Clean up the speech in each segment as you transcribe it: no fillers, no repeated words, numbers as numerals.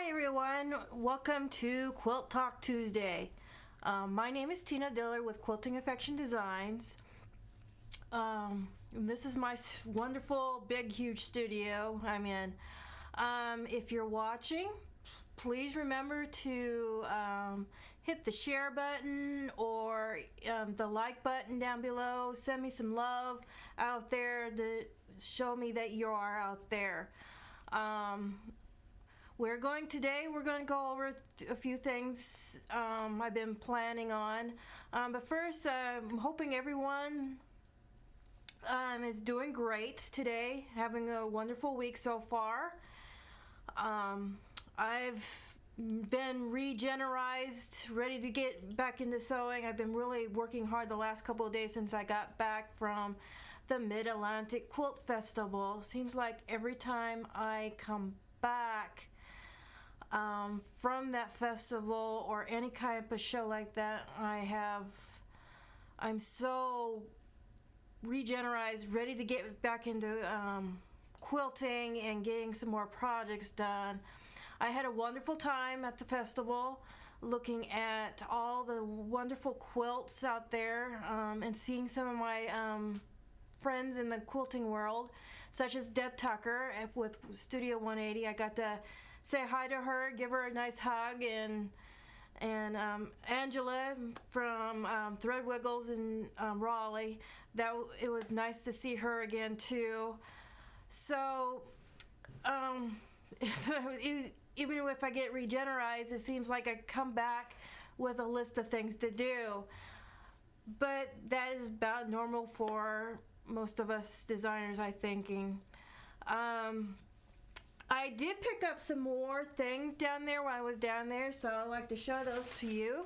Hi everyone, welcome to Quilt Talk Tuesday. My name is Tina Diller with quiltingaffectiondesigns. This is my wonderful, big, huge studio I'm in. If you're watching, please remember to hit the share button or the like button down below. Send me some love out there to show me that you are out there. We're going to go over a few things I've been planning on. But first, I'm hoping everyone is doing great today, having a wonderful week so far. I've been regenerized, ready to get back into sewing. I've been really working hard the last couple of days since I got back from the Mid-Atlantic Quilt Festival. Seems like every time I come back from that festival or any kind of show like that, I'm so regenerized, ready to get back into quilting and getting some more projects done. I had a wonderful time at the festival looking at all the wonderful quilts out there and seeing some of my friends in the quilting world, such as Deb Tucker with Studio 180. I got to say hi to her, give her a nice hug, and Angela from Thread Wiggles in Raleigh. It was nice to see her again too. So even if I get regenerized, it seems like I come back with a list of things to do. But that is about normal for most of us designers, I'm thinking. I did pick up some more things down there while I was down there, so I'd like to show those to you.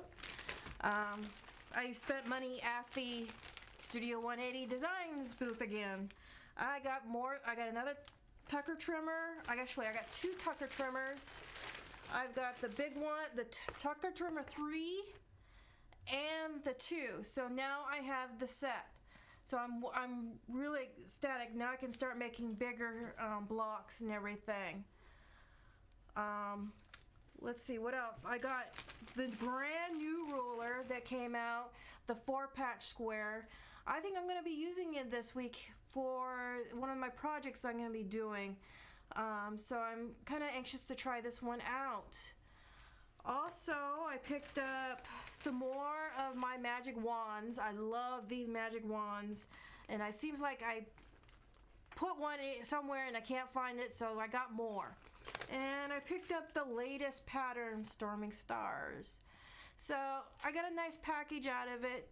I spent money at the Studio 180 Designs booth again. I got another Tucker trimmer. I got two Tucker trimmers. I've got the big one, the Tucker trimmer 3 and the 2. So now I have the set. So I'm really ecstatic. Now I can start making bigger blocks and everything. Let's see what else. I got the brand new ruler that came out, the 4-patch square. I think I'm going to be using it this week for one of my projects I'm going to be doing. So I'm kind of anxious to try this one out. Also, I picked up some more of my magic wands. I love these magic wands, and it seems like I put one somewhere and I can't find it, so I got more. And I picked up the latest pattern, Storming Stars. So I got a nice package out of it,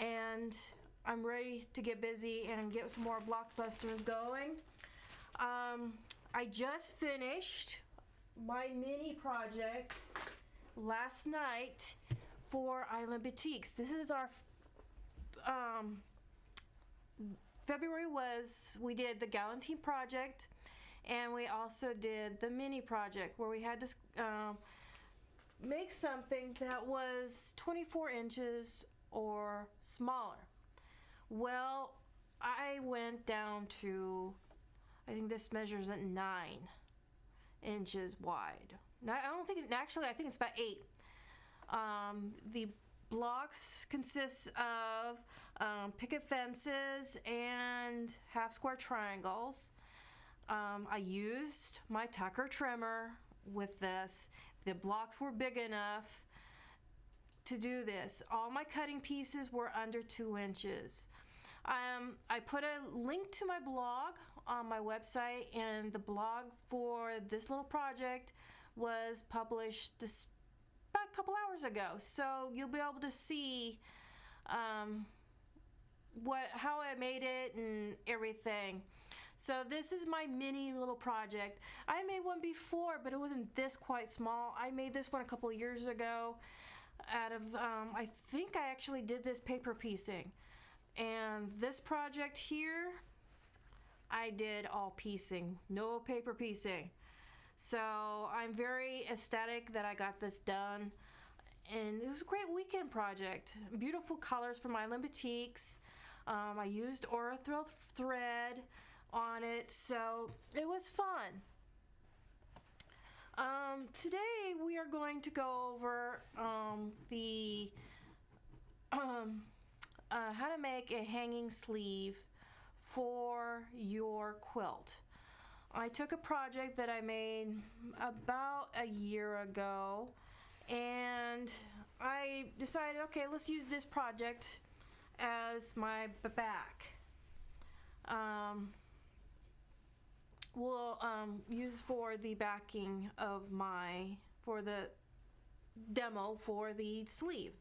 and I'm ready to get busy and get some more blockbusters going. I just finished my mini project last night for islandbatiks. This is our February we did the Galantine project, and we also did the mini project where we had to make something that was 24 inches or smaller. Well, I went down to, I think this measures at 9 inches wide. I think it's about 8. The blocks consist of picket fences and half square triangles. I used my Tucker trimmer with this. The blocks were big enough to do this. All my cutting pieces were under 2 inches. I put a link to my blog on my website, and the blog for this little project was published about a couple hours ago. So you'll be able to see how I made it and everything. So this is my mini little project. I made one before, but it wasn't this quite small. I made this one a couple of years ago out of, I think I actually did this paper piecing. And this project here, I did all piecing, no paper piecing. So I'm very ecstatic that I got this done. And it was a great weekend project. Beautiful colors from islandbatiks. I used Ortho thread on it, so it was fun. Today we are going to go over the how to make a hanging sleeve for your quilt. I took a project that I made about a year ago, and I decided, okay, let's use this project as my back. We'll use for the backing of for the demo for the sleeve.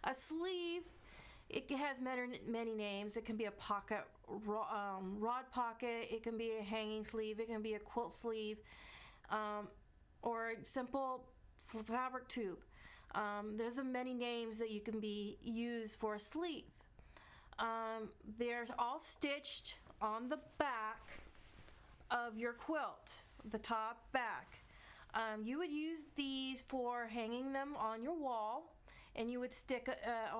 A sleeve, it has many names. It can be a pocket, rod pocket, it can be a hanging sleeve, it can be a quilt sleeve, or a simple fabric tube. There's many names that you can be used for a sleeve. They're all stitched on the back of your quilt, the top, back. You would use these for hanging them on your wall, and you would stick a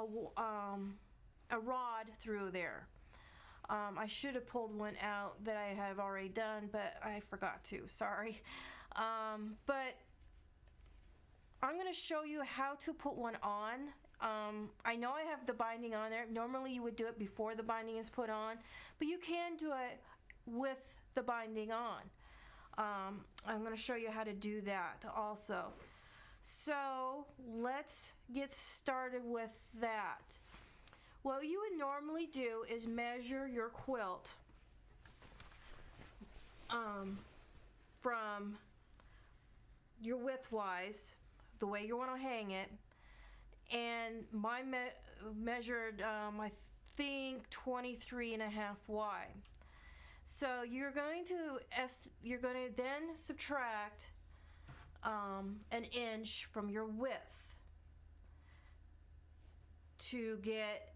rod through there. I should have pulled one out that I have already done, but I forgot to, sorry. But I'm going to show you how to put one on. I know I have the binding on there. Normally you would do it before the binding is put on, but you can do it with the binding on. I'm going to show you how to do that also. So let's get started with that. What you would normally do is measure your quilt from your width-wise, the way you want to hang it, and mine measured I think 23 and a half wide. So you're going to then subtract an inch from your width to get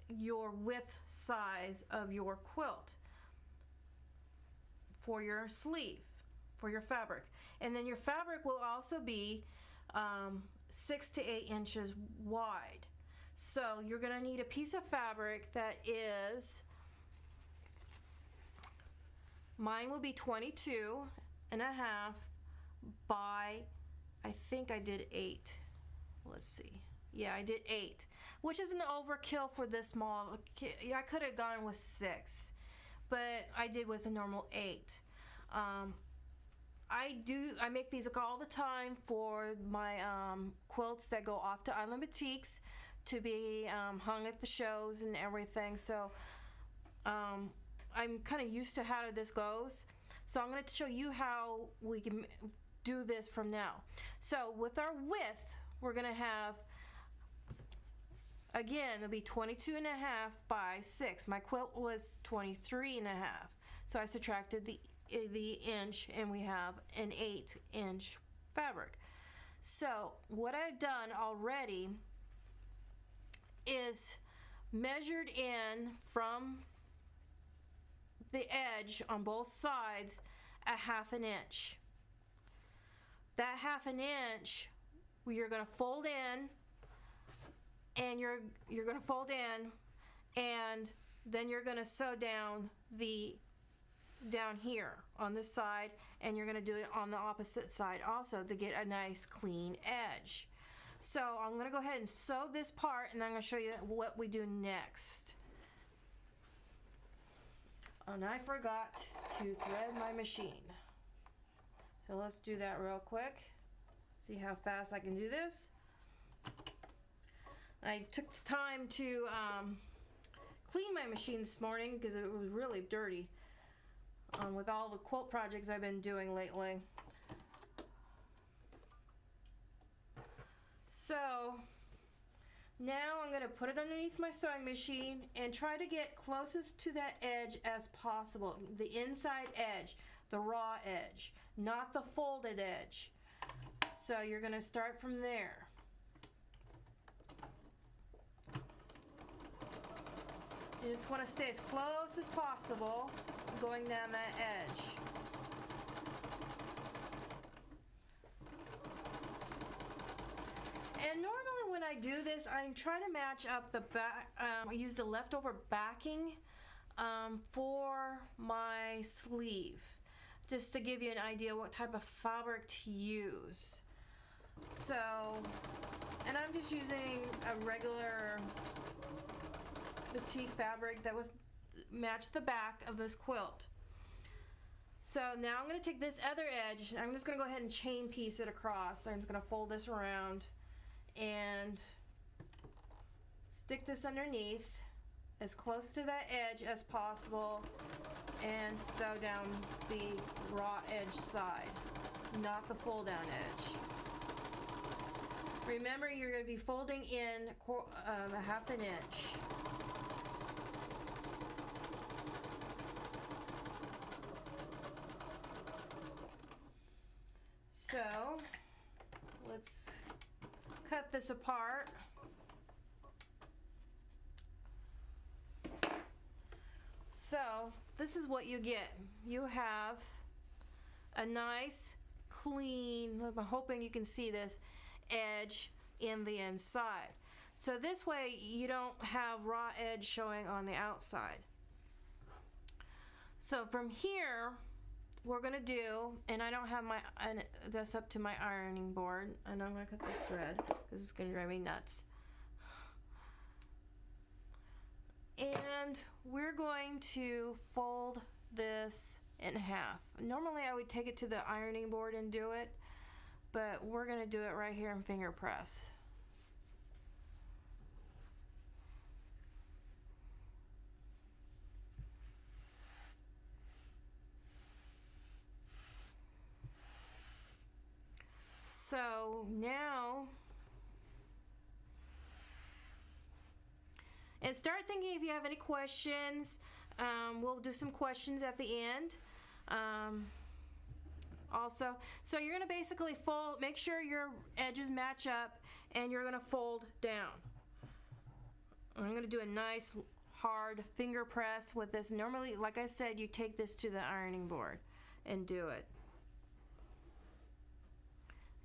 your width size of your quilt for your sleeve, for your fabric. And then your fabric will also be 6 to 8 inches wide. So you're going to need a piece of fabric that is, mine will be 22 and a half by, I think I did 8. Let's see. Yeah, I did 8, which is an overkill for this small. I could have gone with 6, but I did with a normal 8. I make these all the time for my quilts that go off to islandbatiks to be hung at the shows and everything. So I'm kind of used to how this goes. So I'm going to show you how we can do this from now. So with our width, we're going to have, again, it'll be 22 and a half by 6. My quilt was 23 and a half. So I subtracted the inch, and we have an 8-inch fabric. So what I've done already is measured in from the edge on both sides a 1/2 inch. That 1/2 inch you're going to fold in, and you're going to fold in, and then you're going to sew down down here on this side, and you're going to do it on the opposite side also to get a nice clean edge. So I'm going to go ahead and sew this part, and then I'm going to show you what we do next. And I forgot to thread my machine. So let's do that real quick. See how fast I can do this. I took the time to clean my machine this morning because it was really dirty with all the quilt projects I've been doing lately. So now I'm going to put it underneath my sewing machine and try to get closest to that edge as possible. The inside edge, the raw edge, not the folded edge. So you're going to start from there. You just want to stay as close as possible going down that edge. And normally when I do this, I try to match up the back. I use the leftover backing for my sleeve. just to give you an idea what type of fabric to use. So, and I'm just using a regular batik fabric that was matched the back of this quilt. So now I'm going to take this other edge, I'm just going to go ahead and chain piece it across. So I'm just going to fold this around and stick this underneath as close to that edge as possible and sew down the raw edge side, not the fold down edge. Remember, you're going to be folding in a half an inch. So let's cut this apart. So this is what you get. You have a nice, clean, I'm hoping you can see this, edge in the inside. So this way you don't have raw edge showing on the outside. So from here, we're gonna do, and I don't have this up to my ironing board, and I'm gonna cut this thread because it's gonna drive me nuts. And we're going to fold this in half. Normally I would take it to the ironing board and do it, but we're gonna do it right here in finger press. So now, and start thinking if you have any questions. We'll do some questions at the end. Also, so you're gonna basically fold, make sure your edges match up, and you're gonna fold down. I'm gonna do a nice hard finger press with this. Normally, like I said, you take this to the ironing board and do it.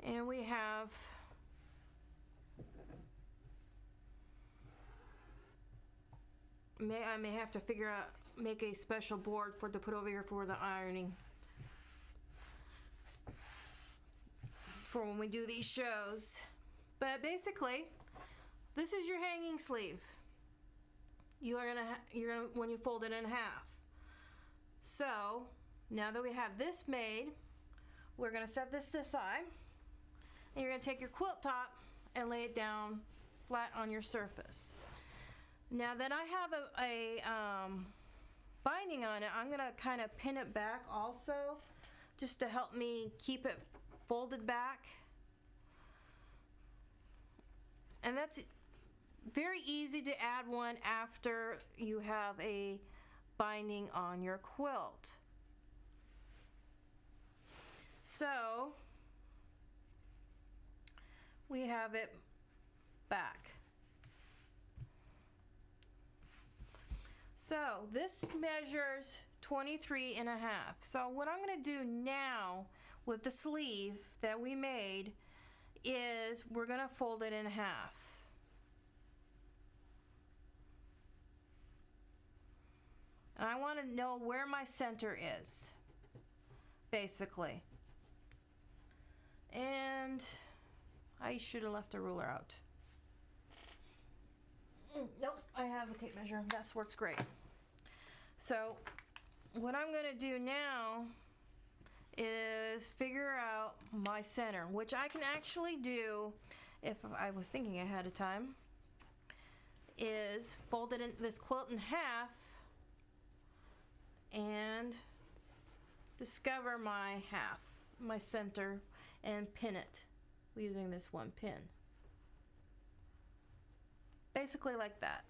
And we have I may have to figure out, make a special board to put over here for the ironing, for when we do these shows. But basically, this is your hanging sleeve. You're gonna when you fold it in half. So now that we have this made, we're gonna set this aside, and you're gonna take your quilt top and lay it down flat on your surface. Now that I have a binding on it, I'm gonna kind of pin it back also, just to help me keep it folded back. And that's very easy to add one after you have a binding on your quilt. So we have it back. So this measures 23 and a half. So what I'm going to do now with the sleeve that we made is we're going to fold it in half. And I want to know where my center is, basically. And I should have left a ruler out. Nope, I have a tape measure. This works great. So what I'm going to do now is figure out my center, which I can actually do if I was thinking ahead of time, is fold it in this quilt in half and discover my half, my center, and pin it using this one pin. Basically like that.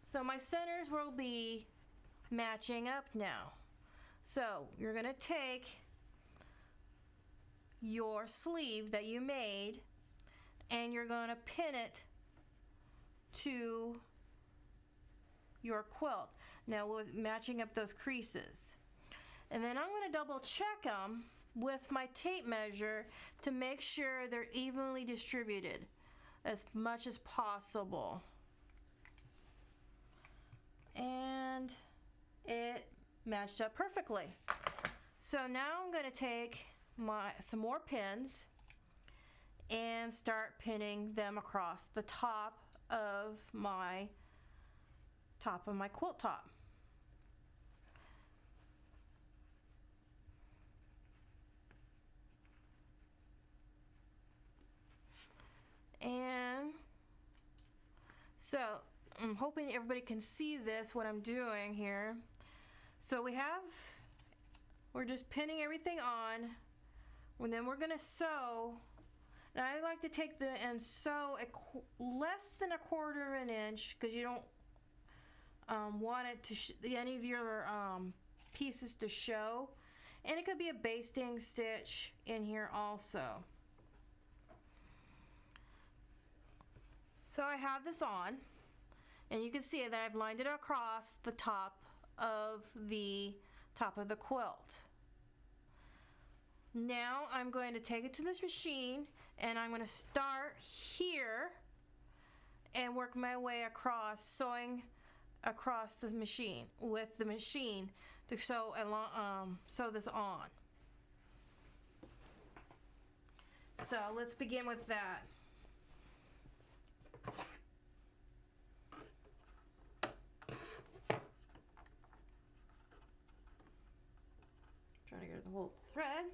So my centers will be matching up now. So you're going to take your sleeve that you made and you're going to pin it to your quilt. Now with matching up those creases. And then I'm going to double check them with my tape measure to make sure they're evenly distributed as much as possible. And it matched up perfectly. So now I'm going to take some more pins and start pinning them across the top of my quilt top. And so I'm hoping everybody can see this, what I'm doing here. So we're just pinning everything on, and then we're gonna sew. And I like to take and sew less than 1/4 of an inch, because you don't want it to any of your pieces to show. And it could be a basting stitch in here also. So I have this on, and you can see that I've lined it across the top of the quilt. Now I'm going to take it to this machine, and I'm going to start here and work my way across, sewing across the machine with the machine to sew this on. So let's begin with that. Trying to get the whole thread.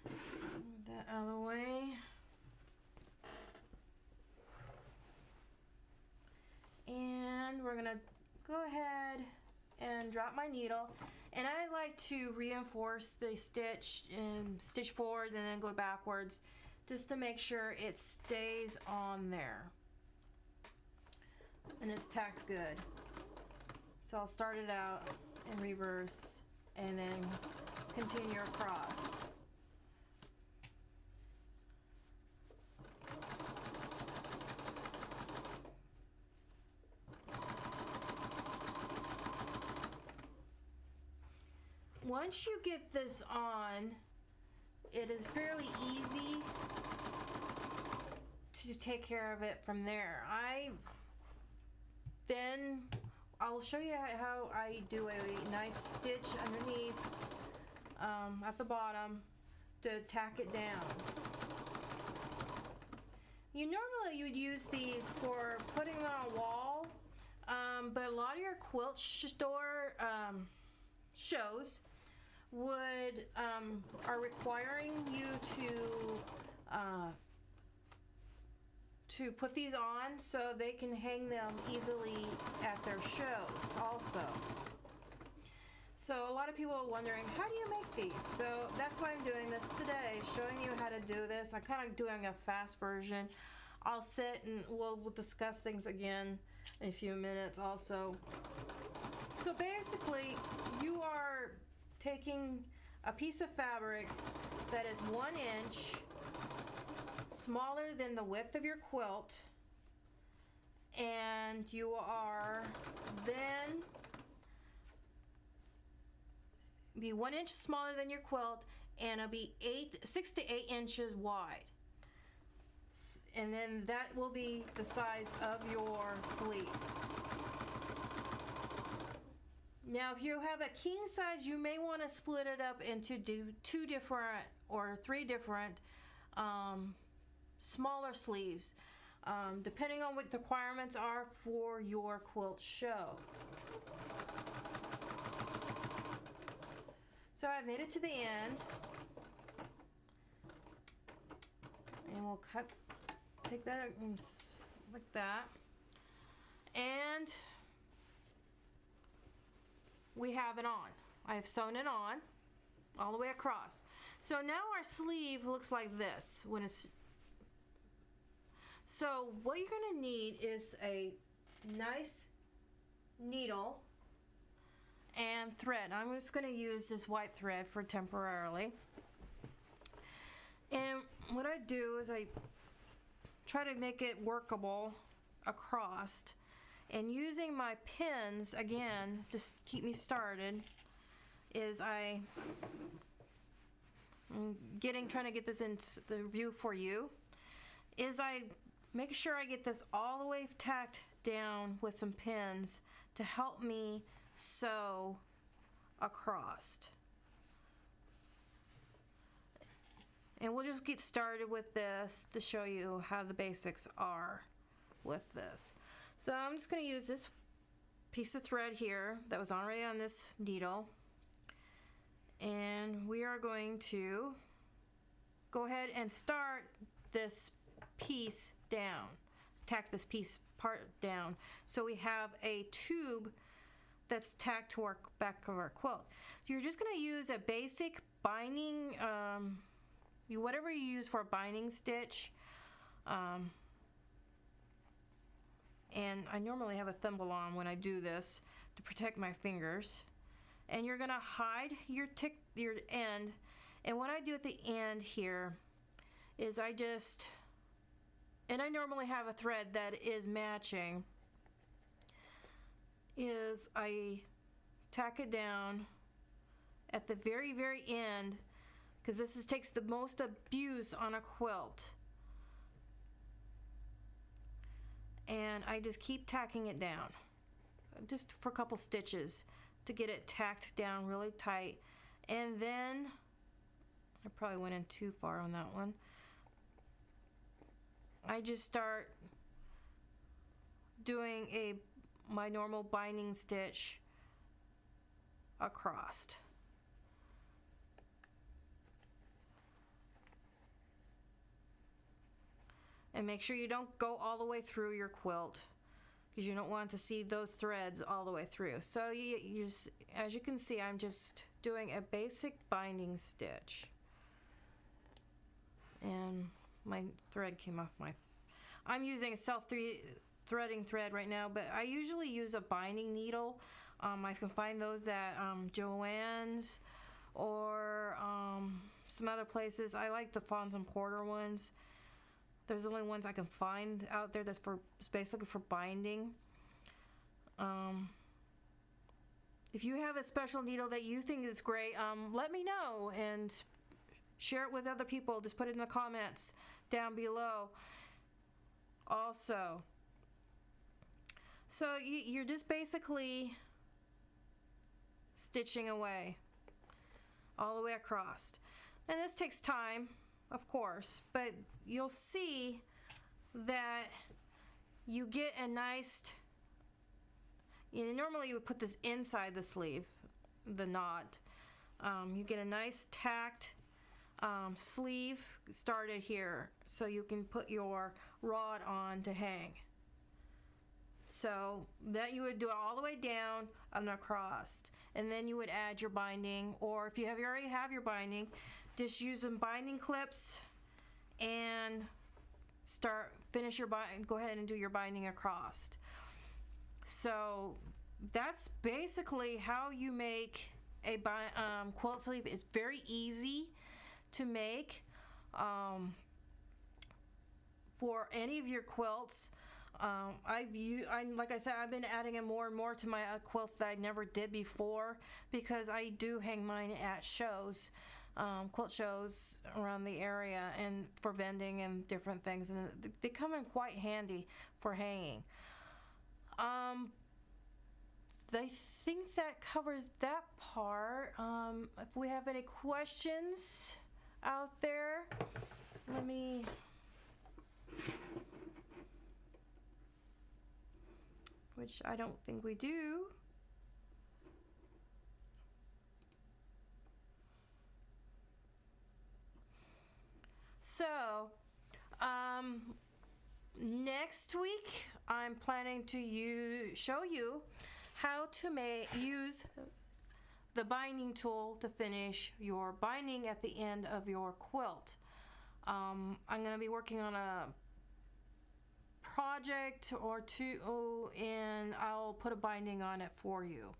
Move that out of the way. And we're gonna go ahead and drop my needle. And I like to reinforce the stitch and stitch forward and then go backwards, just to make sure it stays on there and it's tacked good. So I'll start it out in reverse and then continue across. Once you get this on, it is fairly easy to take care of it from there. I'll show you how I do a nice stitch underneath at the bottom to tack it down. Normally you would use these for putting on a wall, but a lot of your quilt store shows are requiring you to put these on so they can hang them easily at their shows also. So a lot of people are wondering, how do you make these? So that's why I'm doing this today, showing you how to do this. I'm kind of doing a fast version. I'll sit and we'll discuss things again in a few minutes also. So basically, you are taking a piece of fabric that is 1 inch smaller than the width of your quilt, and you are then be 1 inch smaller than your quilt, and it'll be 6 to 8 inches wide, and then that will be the size of your sleeve. Now, if you have a king size, you may want to split it up into 2 different or 3 different smaller sleeves, depending on what the requirements are for your quilt show. So I made it to the end, and we'll take that like that, and we have it on. I have sewn it on all the way across. So now our sleeve looks like this when it's. So what you're going to need is a nice needle and thread. I'm just going to use this white thread for temporarily. And what I do is I try to make it workable across. And using my pins, again, just keep me started, is trying to get this into the view for you, is I make sure I get this all the way tacked down with some pins to help me sew across. And we'll just get started with this to show you how the basics are with this. So I'm just going to use this piece of thread here that was already on this needle, and we are going to go ahead and start this piece down, tack this piece part down, so we have a tube that's tacked to our back of our quilt. You're just going to use a basic binding, whatever you use for a binding stitch. And I normally have a thimble on when I do this to protect my fingers. And you're going to hide your end. And what I do at the end here is I normally have a thread that is matching, is I tack it down at the very, very end, because this takes the most abuse on a quilt. And I just keep tacking it down, just for a couple stitches to get it tacked down really tight. And then, I probably went in too far on that one, I just start doing my normal binding stitch across. And make sure you don't go all the way through your quilt, because you don't want to see those threads all the way through. So you just, as you can see, I'm just doing a basic binding stitch. And my thread came off I'm using a self-threading thread right now, but I usually use a binding needle. I can find those at Joann's or some other places. I like the Fons and Porter ones. There's the only ones I can find out there that's basically for binding. If you have a special needle that you think is great, let me know and share it with other people. Just put it in the comments down below also. So you're just basically stitching away all the way across. And this takes time, of course, but you'll see that you get a nice, normally you would put this inside the sleeve, the knot. You get a nice tacked sleeve started here, so you can put your rod on to hang. So that you would do it all the way down and across, and then you would add your binding, or if you already have your binding, just use some binding clips and go ahead and do your binding across. So that's basically how you make a quilt sleeve. It's very easy to make for any of your quilts. Like I said, I've been adding it more and more to my quilts that I never did before, because I do hang mine at shows, quilt shows around the area, and for vending and different things, and they come in quite handy for hanging. I think that covers that part. If we have any questions out there, which I don't think we do. So, next week I'm planning to show you how to use the binding tool to finish your binding at the end of your quilt. I'm going to be working on a project or two, and I'll put a binding on it for you.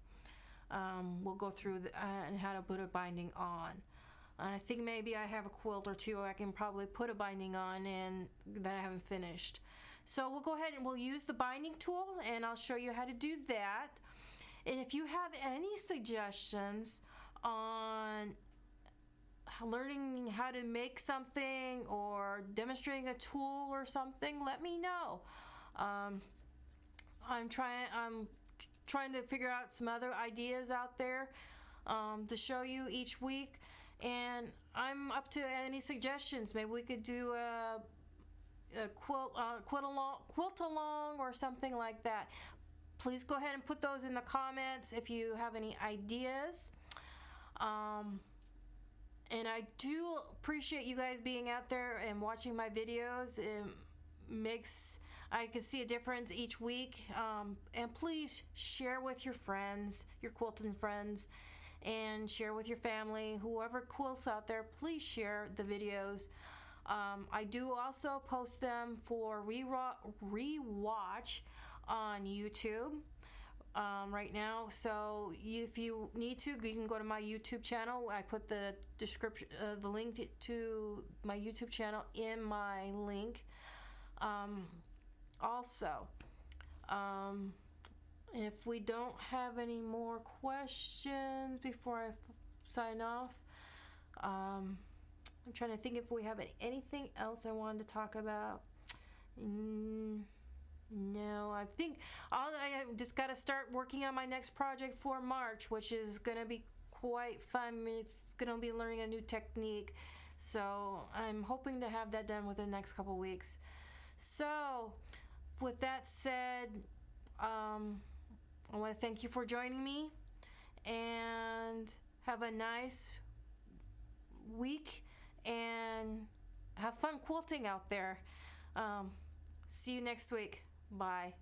We'll go through and how to put a binding on. I think maybe I have a quilt or two I can probably put a binding on and that I haven't finished. So we'll go ahead and we'll use the binding tool, and I'll show you how to do that. And if you have any suggestions on learning how to make something or demonstrating a tool or something, let me know. I'm trying to figure out some other ideas out there to show you each week, and I'm up to any suggestions. Maybe we could do a quilt along or something like that. Please go ahead and put those in the comments if you have any ideas. And I do appreciate you guys being out there and watching my videos. It makes, I can see a difference each week. And please share with your friends, your quilting friends, and share with your family. Whoever quilts out there, please share the videos. I do also post them for rewatch on YouTube right now. So if you need to, you can go to my YouTube channel. I put the description, the link to my YouTube channel in my link. Also, if we don't have any more questions before I sign off, I'm trying to think if we have anything else I wanted to talk about. No, I think I just got to start working on my next project for March, which is going to be quite fun. It's going to be learning a new technique. So I'm hoping to have that done within the next couple weeks. So with that said, I want to thank you for joining me, and have a nice week and have fun quilting out there. See you next week. Bye.